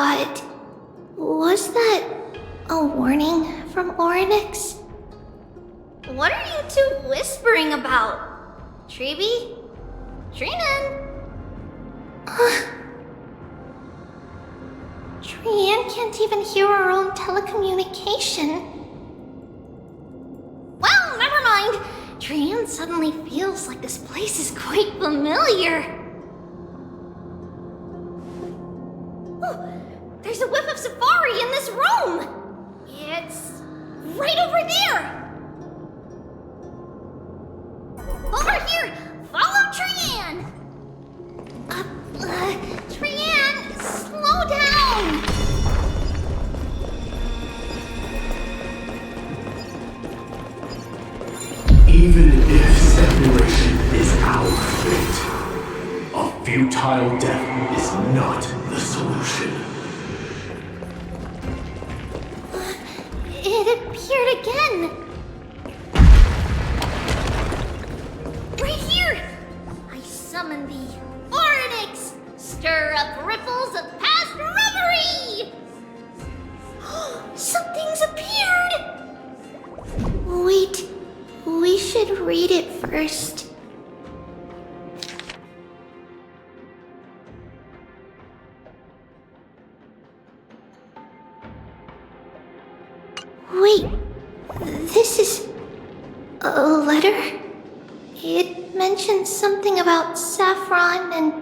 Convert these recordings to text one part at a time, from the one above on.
God. Was that a warning from Oronyx? What are you two whispering about? Tribbie? Trinan? Trian can't even hear our own telecommunication. Well, never mind. Trian suddenly feels like this place is quite familiar. Oh, there's a whiff of safari in this room. It's right over there. Over here! Follow Trian! Trian, slow down! Even if separation is our fate, a futile death is not the solution. It appeared again. Right here! I summon thee, Oronyx! Stir up ripples of past reverie! Something's appeared! Wait, we should read it first. Wait, this is a letter? It mentions something about Saffron and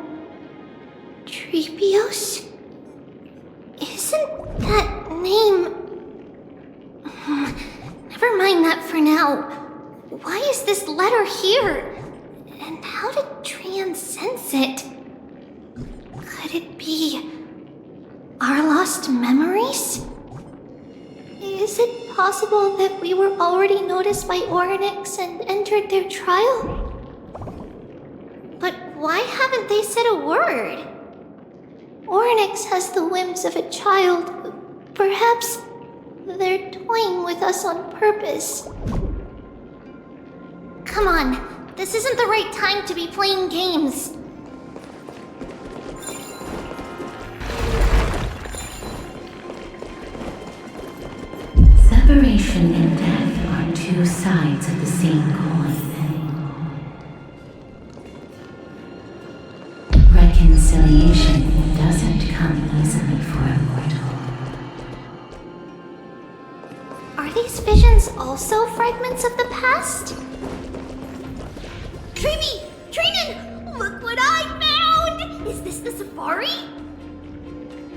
Tribbios? Isn't that name... Never mind that for now. Why is this letter here? And how did Trian sense it? Could it be our lost memories? Is it possible that we were already noticed by Oronyx and entered their trial? But why haven't they said a word? Oronyx has the whims of a child. Perhaps they're toying with us on purpose. Come on, this isn't the right time to be playing games. Separation and death are two sides of the same coin. Reconciliation doesn't come easily for a mortal. Are these visions also fragments of the past? Tribbie! Trinan! Look what I found! Is this the safari?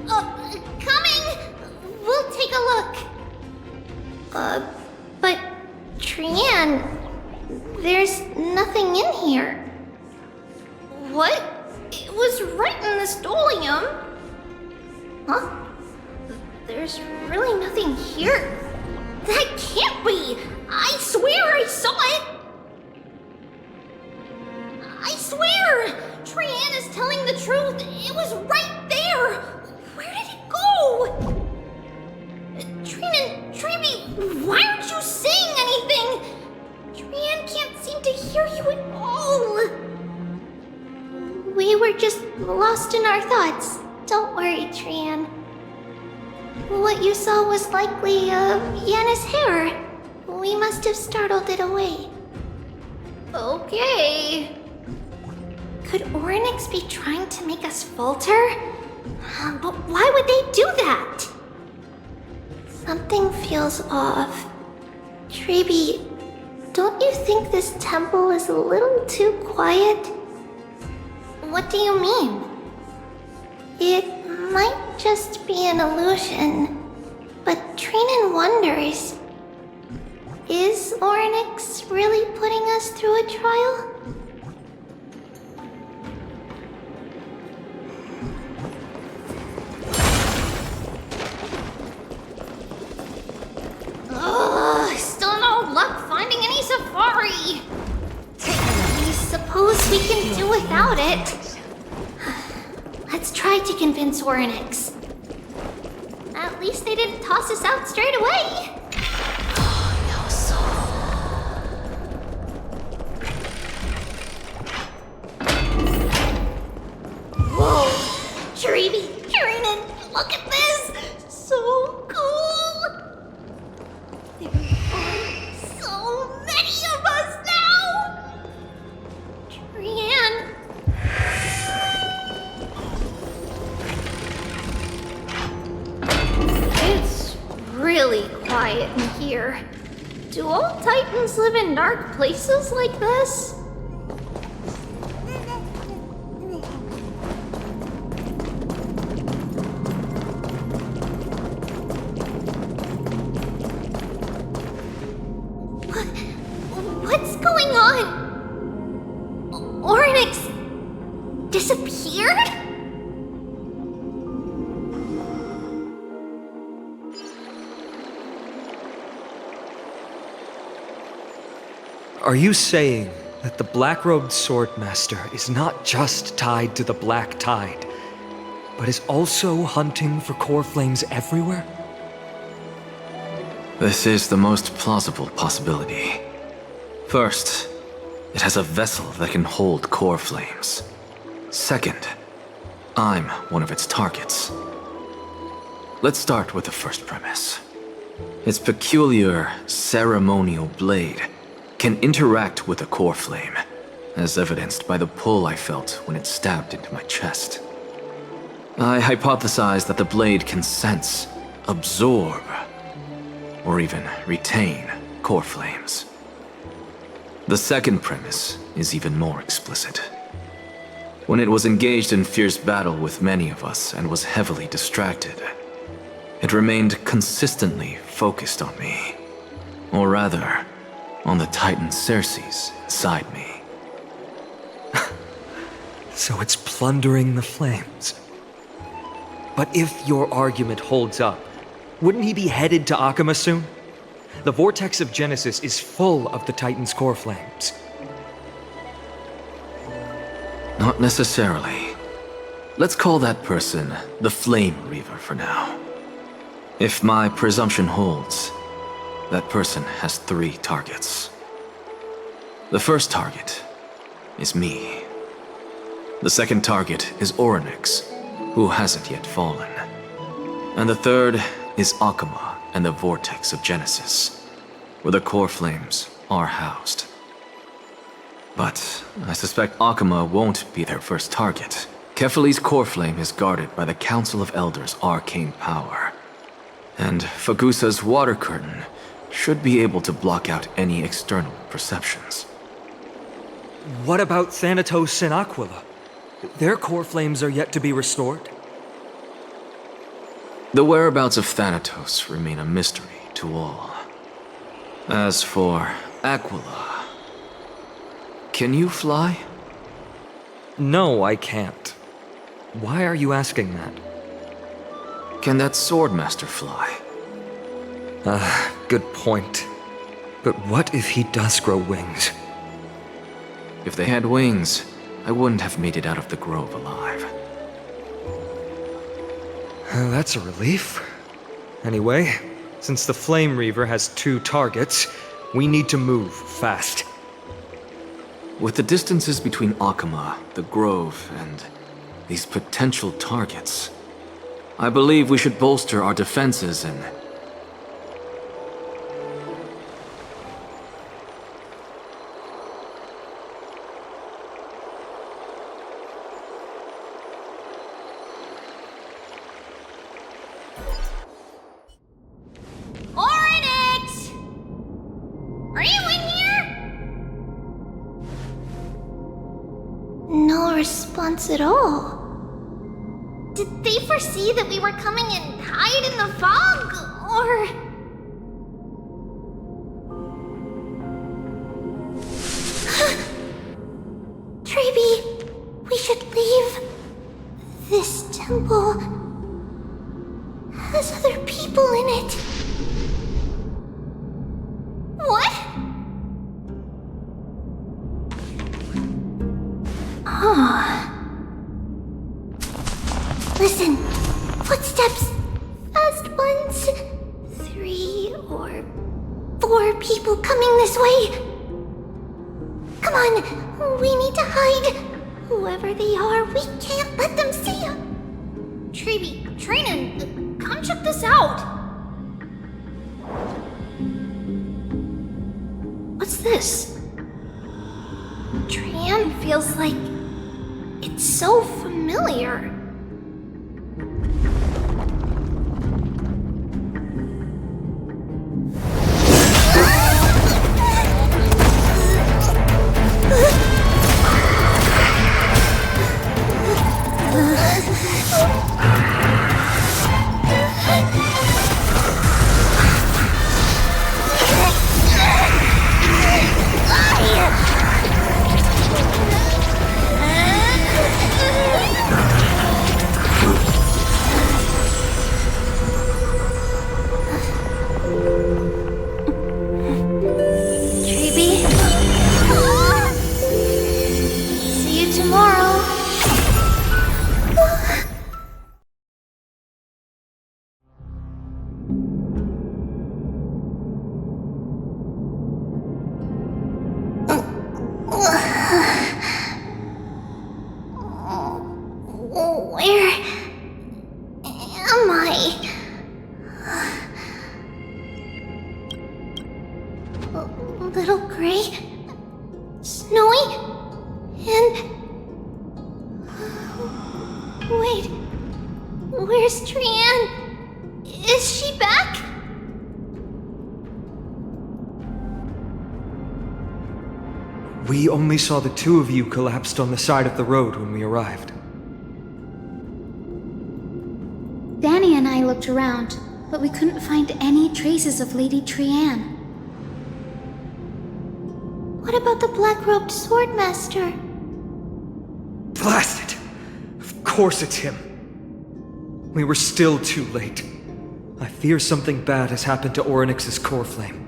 Coming! We'll take a look. But Trian, there's nothing in here. What? It was right in the stolium. Huh? There's really nothing here. That can't be! I swear I saw it! I swear! Trian is telling the truth. It was right there! Where did it go? Trinan, Tribbie, why aren't you saying anything? Trian can't seem to hear you at all. We were just lost in our thoughts. Don't worry, Trian. What you saw was likely, Yana's hair. We must have startled it away. Okay. Could Oronyx be trying to make us falter? But why would they do that? Something feels off. Tribbie, don't you think this temple is a little too quiet? What do you mean? It might just be an illusion, but Trinan wonders, is Oronyx really putting us through a trial? Still no luck finding any safari. I suppose we can do without it. Let's try to convince Oronyx. At least they didn't toss us out straight away. No soul. Whoa! Tribbie, Trinan, look at this! Do all Titans live in dark places like this? What's going on? Oronyx disappeared? Are you saying that the black-robed swordmaster is not just tied to the Black Tide, but is also hunting for Coreflames everywhere? This is the most plausible possibility. First, it has a vessel that can hold Coreflames. Second, I'm one of its targets. Let's start with the first premise. Its peculiar ceremonial blade can interact with a Coreflame, as evidenced by the pull I felt when it stabbed into my chest. I hypothesized that the blade can sense, absorb, or even retain Coreflames. The second premise is even more explicit. When it was engaged in fierce battle with many of us and was heavily distracted, it remained consistently focused on me. Or rather, on the Titan Circes inside me. So it's plundering the flames. But if your argument holds up, wouldn't he be headed to Akama soon? The vortex of Genesis is full of the Titan's Coreflames. Not necessarily. Let's call that person the Flame Reaver for now. If my presumption holds, that person has 3 targets. The first target is me. The second target is Oronyx, who hasn't yet fallen. And the third is Akama and the Vortex of Genesis, where the Coreflames are housed. But I suspect Akama won't be their first target. Kefali's Coreflame is guarded by the Council of Elders' arcane power. And Fagusa's Water Curtain should be able to block out any external perceptions. What about Thanatos and Aquila? Their Coreflames are yet to be restored. The whereabouts of Thanatos remain a mystery to all. As for Aquila, can you fly? No, I can't. Why are you asking that? Can that Swordmaster fly? Good point. But what if he does grow wings? If they had wings, I wouldn't have made it out of the grove alive. That's a relief. Anyway, since the Flame Reaver has 2 targets, we need to move fast. With the distances between Akama, the grove, and these potential targets, I believe we should bolster our defenses and... Oronyx! Are you in here? No response at all. Did they foresee that we were coming and hide in the fog? Or... Tribbie, we should leave. This temple has other people in it. What? Listen, footsteps. Fast ones. 3 or 4 people coming this way. Come on, we need to hide. Whoever they are, we can't let them see. Tribbie, Trinan, come check this out. What's this? Tran feels like it's so familiar. Little Gray, Snowy, and... Wait, where's Trianne? Is she back? We only saw the two of you collapsed on the side of the road when we arrived. Danny and I looked around, but we couldn't find any traces of Lady Trianne. What about the black-robed swordmaster? Blast it! Of course it's him. We were still too late. I fear something bad has happened to Oronyx's Coreflame.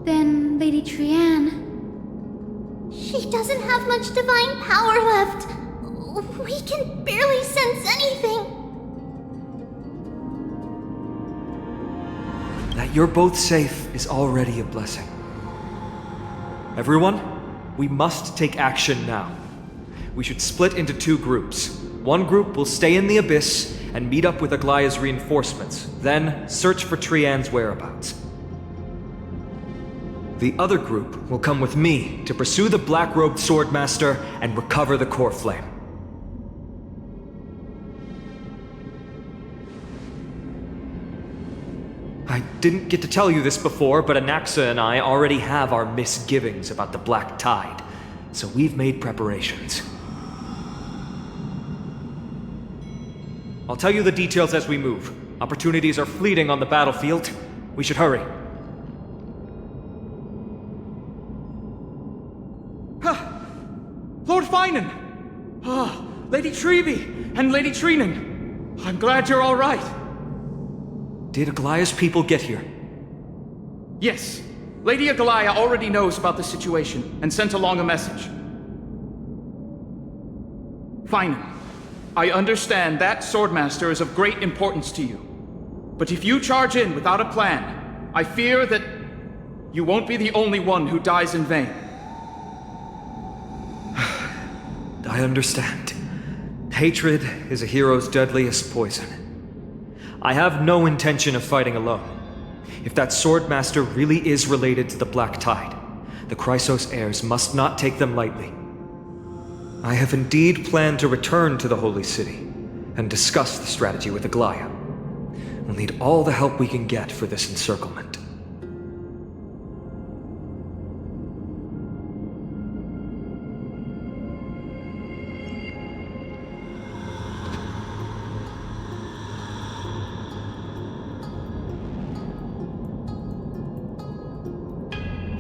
Then Lady Trianne... She doesn't have much divine power left. We can barely sense anything. That you're both safe is already a blessing. Everyone, we must take action now. We should split into two groups. One group will stay in the Abyss and meet up with Aglaya's reinforcements, then search for Trianne's whereabouts. The other group will come with me to pursue the black-robed swordmaster and recover the Coreflame. I didn't get to tell you this before, but Anaxa and I already have our misgivings about the Black Tide, so we've made preparations. I'll tell you the details as we move. Opportunities are fleeting on the battlefield. We should hurry. Lord Finan! Lady Tribbie and Lady Treenan. I'm glad you're all right. Did Aglaya's people get here? Yes. Lady Aglaya already knows about the situation and sent along a message. Finan, I understand that Swordmaster is of great importance to you. But if you charge in without a plan, I fear that you won't be the only one who dies in vain. I understand. Hatred is a hero's deadliest poison. I have no intention of fighting alone. If that Swordmaster really is related to the Black Tide, the Chrysos heirs must not take them lightly. I have indeed planned to return to the Holy City and discuss the strategy with Aglaya. We'll need all the help we can get for this encirclement.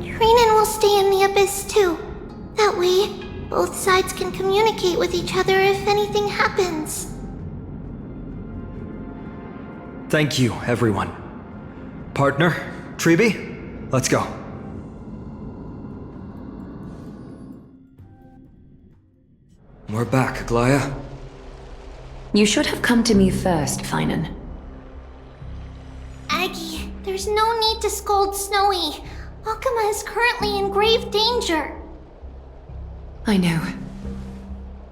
Treenan will stay in the Abyss too. That way, both sides can communicate with each other if anything happens. Thank you, everyone. Partner, Tribbie, let's go. We're back, Aglaya. You should have come to me first, Finan. Aggie, there's no need to scold Snowy. Akama is currently in grave danger. I know.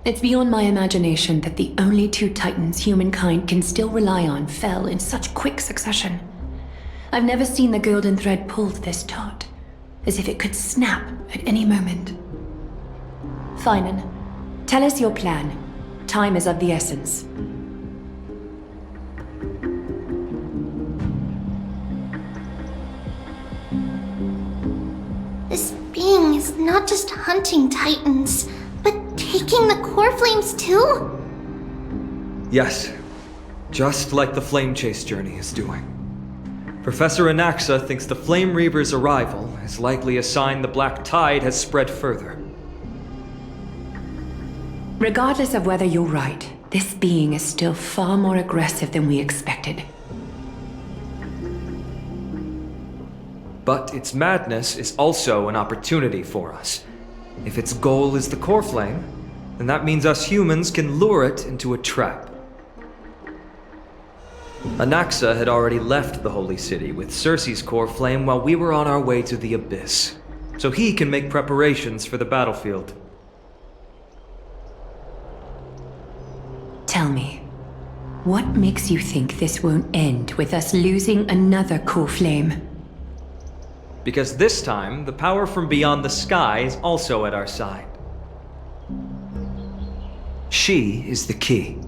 It's beyond my imagination that the only two titans humankind can still rely on fell in such quick succession. I've never seen the golden thread pulled this taut, as if it could snap at any moment. Finan, tell us your plan. Time is of the essence. This being is not just hunting titans, but taking the Coreflames too? Yes, just like the Flame Chase journey is doing. Professor Anaxa thinks the Flame Reaver's arrival is likely a sign the Black Tide has spread further. Regardless of whether you're right, this being is still far more aggressive than we expected. But its madness is also an opportunity for us. If its goal is the Coreflame, then that means us humans can lure it into a trap. Anaxa had already left the Holy City with Circe's Coreflame while we were on our way to the Abyss, so he can make preparations for the battlefield. Tell me, what makes you think this won't end with us losing another Coreflame? Because this time, the power from beyond the sky is also at our side. She is the key.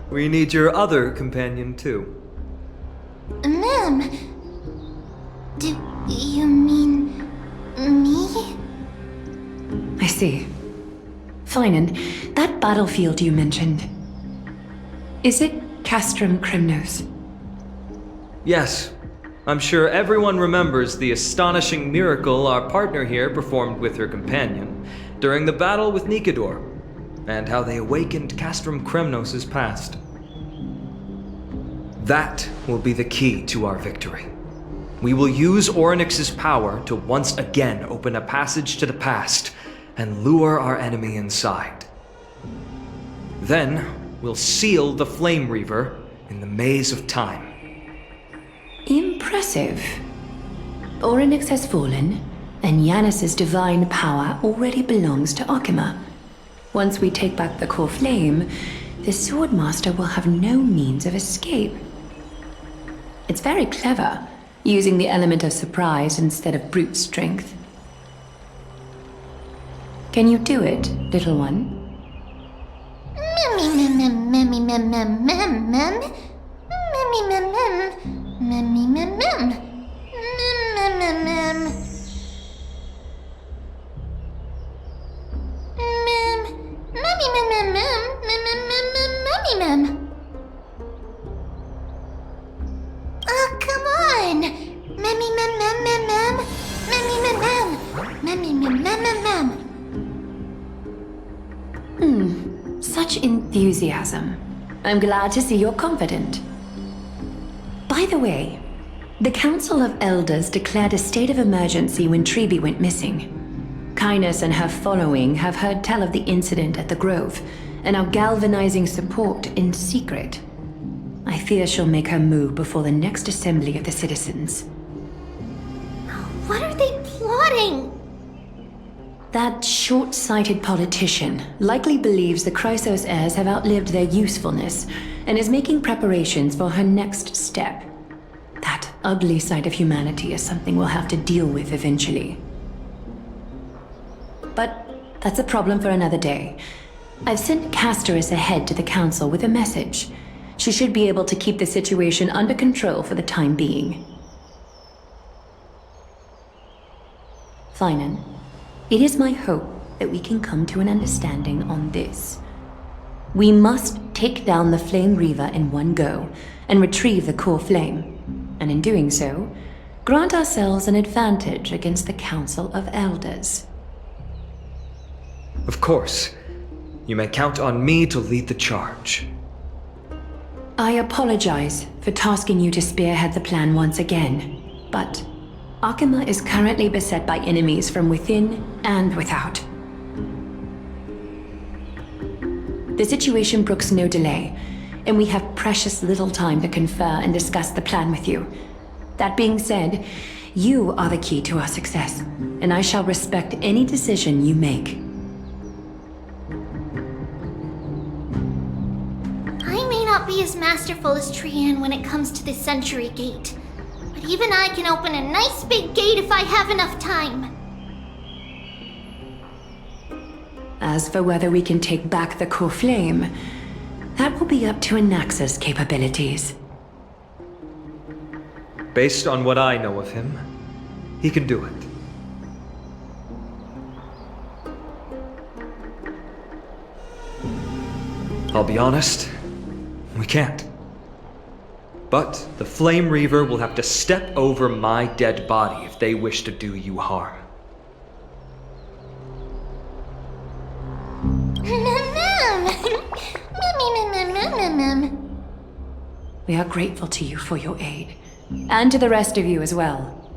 We need your other companion too. Ma'am, do you mean me? I see. Fine, and that battlefield you mentioned, is it Castrum Crimnos? Yes. I'm sure everyone remembers the astonishing miracle our partner here performed with her companion during the battle with Nikedor, and how they awakened Castrum Crimnos' past. That will be the key to our victory. We will use Oronyx's power to once again open a passage to the past and lure our enemy inside. Then, we'll seal the Flame Reaver in the maze of time. Impressive. Oronyx has fallen, and Yanis's divine power already belongs to Akima. Once we take back the Coreflame, the Swordmaster will have no means of escape. It's very clever, using the element of surprise instead of brute strength. Can you do it, little one? Oh, come on! Such enthusiasm. I'm glad to see you're confident. By the way, the Council of Elders declared a state of emergency when Tribbie went missing. Kynus and her following have heard tell of the incident at the Grove, and are galvanizing support in secret. I fear she'll make her move before the next assembly of the citizens. What are they plotting? That short-sighted politician likely believes the Chrysos heirs have outlived their usefulness, and is making preparations for her next step. That ugly side of humanity is something we'll have to deal with eventually. But that's a problem for another day. I've sent Castorice ahead to the council with a message. She should be able to keep the situation under control for the time being. Finan, it is my hope that we can come to an understanding on this. We must take down the Flame Reaver in one go, and retrieve the Coreflame. And in doing so, grant ourselves an advantage against the Council of Elders. Of course. You may count on me to lead the charge. I apologize for tasking you to spearhead the plan once again, but Akima is currently beset by enemies from within and without. The situation brooks no delay, and we have precious little time to confer and discuss the plan with you. That being said, you are the key to our success, and I shall respect any decision you make. I may not be as masterful as Trian when it comes to the Century Gate, but even I can open a nice big gate if I have enough time. As for whether we can take back the Coreflame, that will be up to Anaxa's capabilities. Based on what I know of him, he can do it. I'll be honest, we can't. But the Flame Reaver will have to step over my dead body if they wish to do you harm. We are grateful to you for your aid, and to the rest of you as well.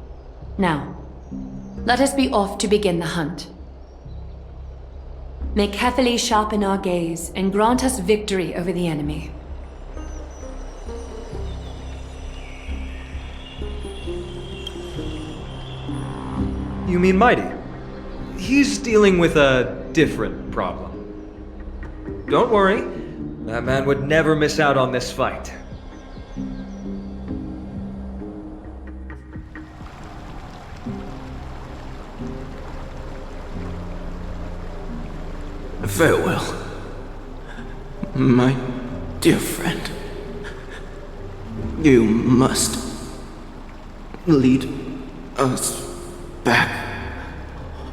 Now, let us be off to begin the hunt. May carefully sharpen our gaze and grant us victory over the enemy. You mean Mydei? He's dealing with a different problem. Don't worry, that man would never miss out on this fight. Farewell, my dear friend. You must lead us back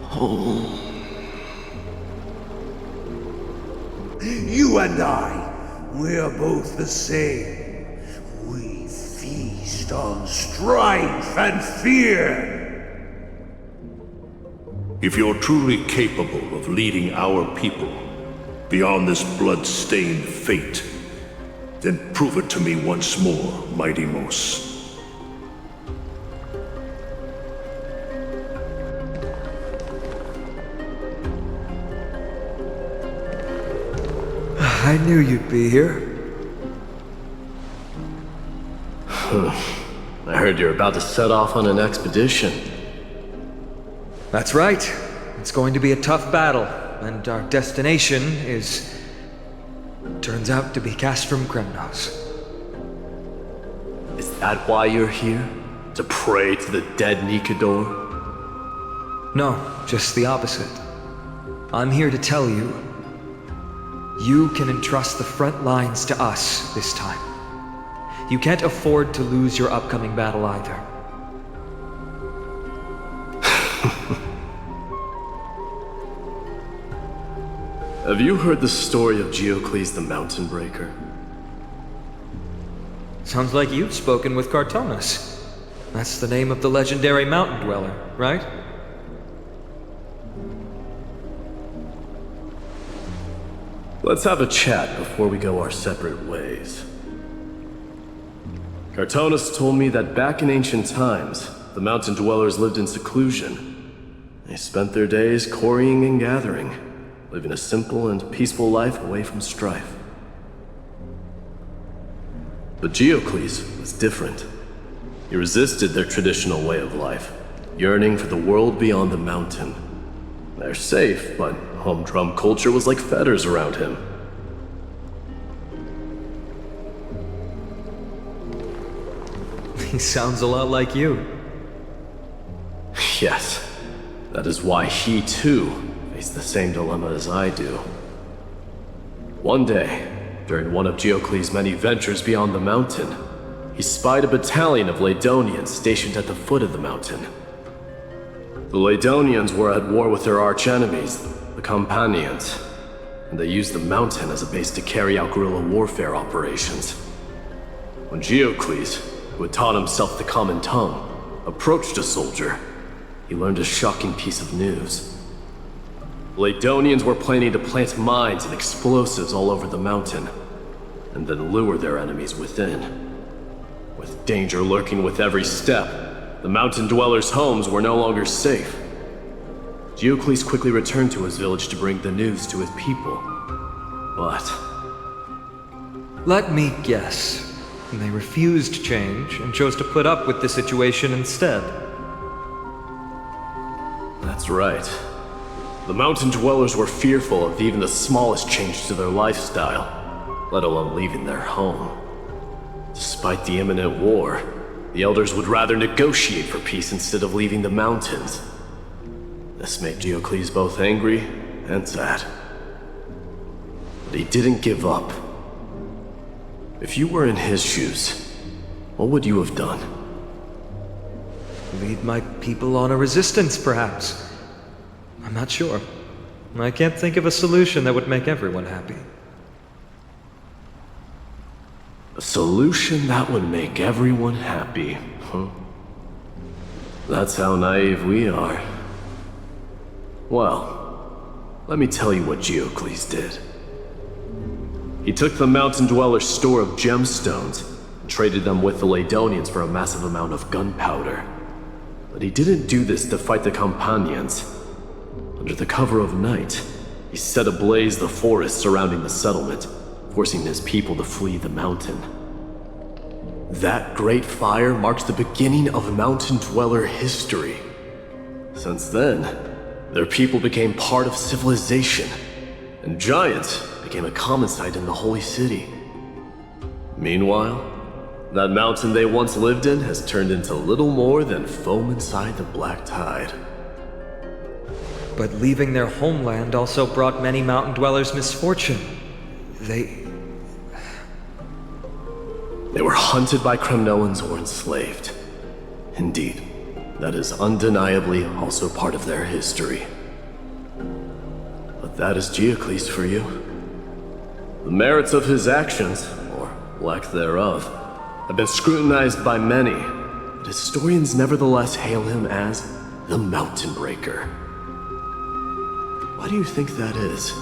home. You and I, we're both the same. We feast on strife and fear. If you're truly capable of leading our people beyond this blood-stained fate, then prove it to me once more, Mighty Mos. I knew you'd be here. I heard you're about to set off on an expedition. That's right. It's going to be a tough battle, and our destination turns out to be Castrum Kremnos. Is that why you're here? To pray to the dead Nikador? No, just the opposite. I'm here to tell you, you can entrust the front lines to us this time. You can't afford to lose your upcoming battle either. Have you heard the story of Geocles the Mountain Breaker? Sounds like you've spoken with Cartonus. That's the name of the legendary mountain dweller, right? Let's have a chat before we go our separate ways. Cartonus told me that back in ancient times, the mountain dwellers lived in seclusion. They spent their days quarrying and gathering, living a simple and peaceful life away from strife. But Geocles was different. He resisted their traditional way of life, yearning for the world beyond the mountain. They're safe, but humdrum culture was like fetters around him. He sounds a lot like you. Yes, that is why he too faced the same dilemma as I do. One day, during one of Geocles' many ventures beyond the mountain, he spied a battalion of Laedonians stationed at the foot of the mountain. The Laedonians were at war with their arch-enemies, the Companions, and they used the mountain as a base to carry out guerrilla warfare operations. When Geocles, who had taught himself the common tongue, approached a soldier, he learned a shocking piece of news. The Laedonians were planning to plant mines and explosives all over the mountain, and then lure their enemies within. With danger lurking with every step, the mountain dwellers' homes were no longer safe. Geocles quickly returned to his village to bring the news to his people. But Let me guess. They refused change and chose to put up with the situation instead. that's right. The mountain dwellers were fearful of even the smallest change to their lifestyle, let alone leaving their home. Despite the imminent war, the elders would rather negotiate for peace instead of leaving the mountains. This made Geocles both angry and sad. But he didn't give up. If you were in his shoes, what would you have done? Lead my people on a resistance, perhaps. I'm not sure. I can't think of a solution that would make everyone happy. A solution that would make everyone happy, huh? That's how naive we are. Well, let me tell you what Geocles did. He took the mountain dwellers' store of gemstones and traded them with the Laedonians for a massive amount of gunpowder. But he didn't do this to fight the Companions. Under the cover of night, he set ablaze the forest surrounding the settlement, forcing his people to flee the mountain. That great fire marks the beginning of mountain dweller history. Since then, their people became part of civilization, and giants became a common sight in the holy city. Meanwhile, that mountain they once lived in has turned into little more than foam inside the black tide. but leaving their homeland also brought many mountain dwellers misfortune. They were hunted by Kremnoans or enslaved. Indeed, that is undeniably also part of their history. But that is Geocles for you. The merits of his actions, or lack thereof, have been scrutinized by many, but historians nevertheless hail him as the Mountain Breaker. Why do you think that is?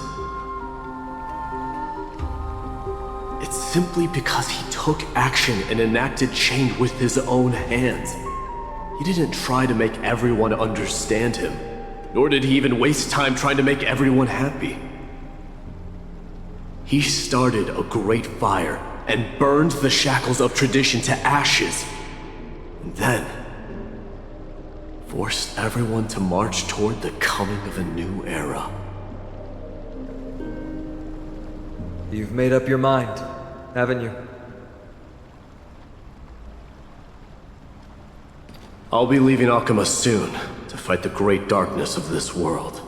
It's simply because he took action and enacted change with his own hands. He didn't try to make everyone understand him, nor did he even waste time trying to make everyone happy. He started a great fire and burned the shackles of tradition to ashes, and then forced everyone to march toward the coming of a new era. You've made up your mind, haven't you? I'll be leaving Akama soon to fight the great darkness of this world,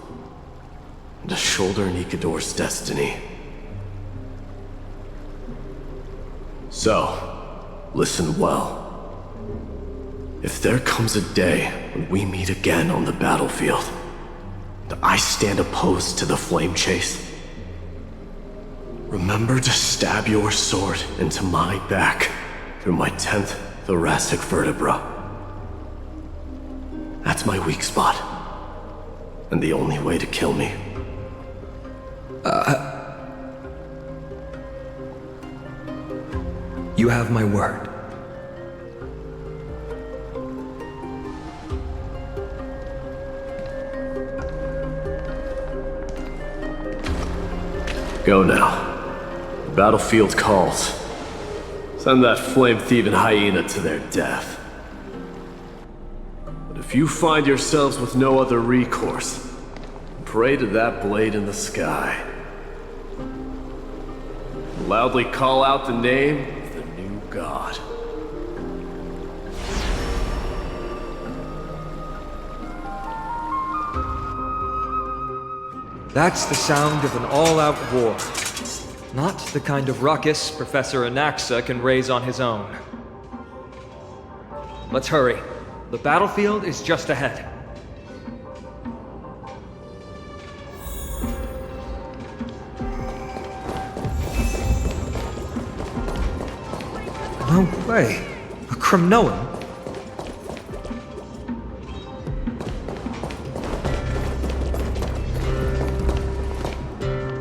and to shoulder Nikador's destiny. So, listen well. If there comes a day when we meet again on the battlefield, and I stand opposed to the flame chase, remember to stab your sword into my back through my 10th thoracic vertebra. That's my weak spot, and the only way to kill me. You have my word. Go now. The battlefield calls. Send that flame-thieving hyena to their death. But if you find yourselves with no other recourse, pray to that blade in the sky. Loudly call out the name of the new god. That's the sound of an all-out war. Not the kind of ruckus Professor Anaxa can raise on his own. Let's hurry. The battlefield is just ahead. No way. A Kremnoan?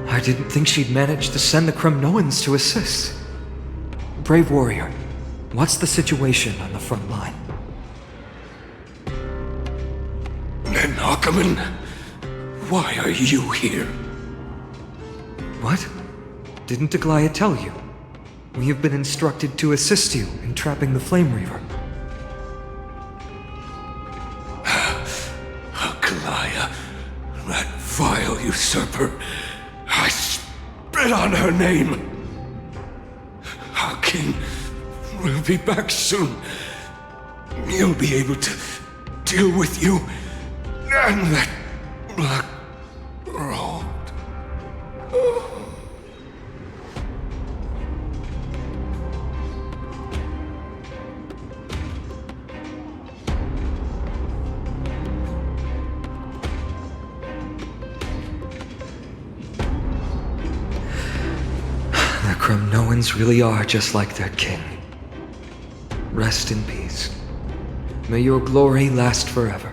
I didn't think she'd manage to send the Kremnoans to assist. Brave warrior, what's the situation on the front line? Ackerman, why are you here? What? Didn't Aglaya tell you? We have been instructed to assist you in trapping the Flame Reaver. Aglaya, that vile usurper. I spit on her name. Our king will be back soon. He'll be able to deal with you and that black road. The Kremnoans really are just like their king. Rest in peace. May your glory last forever.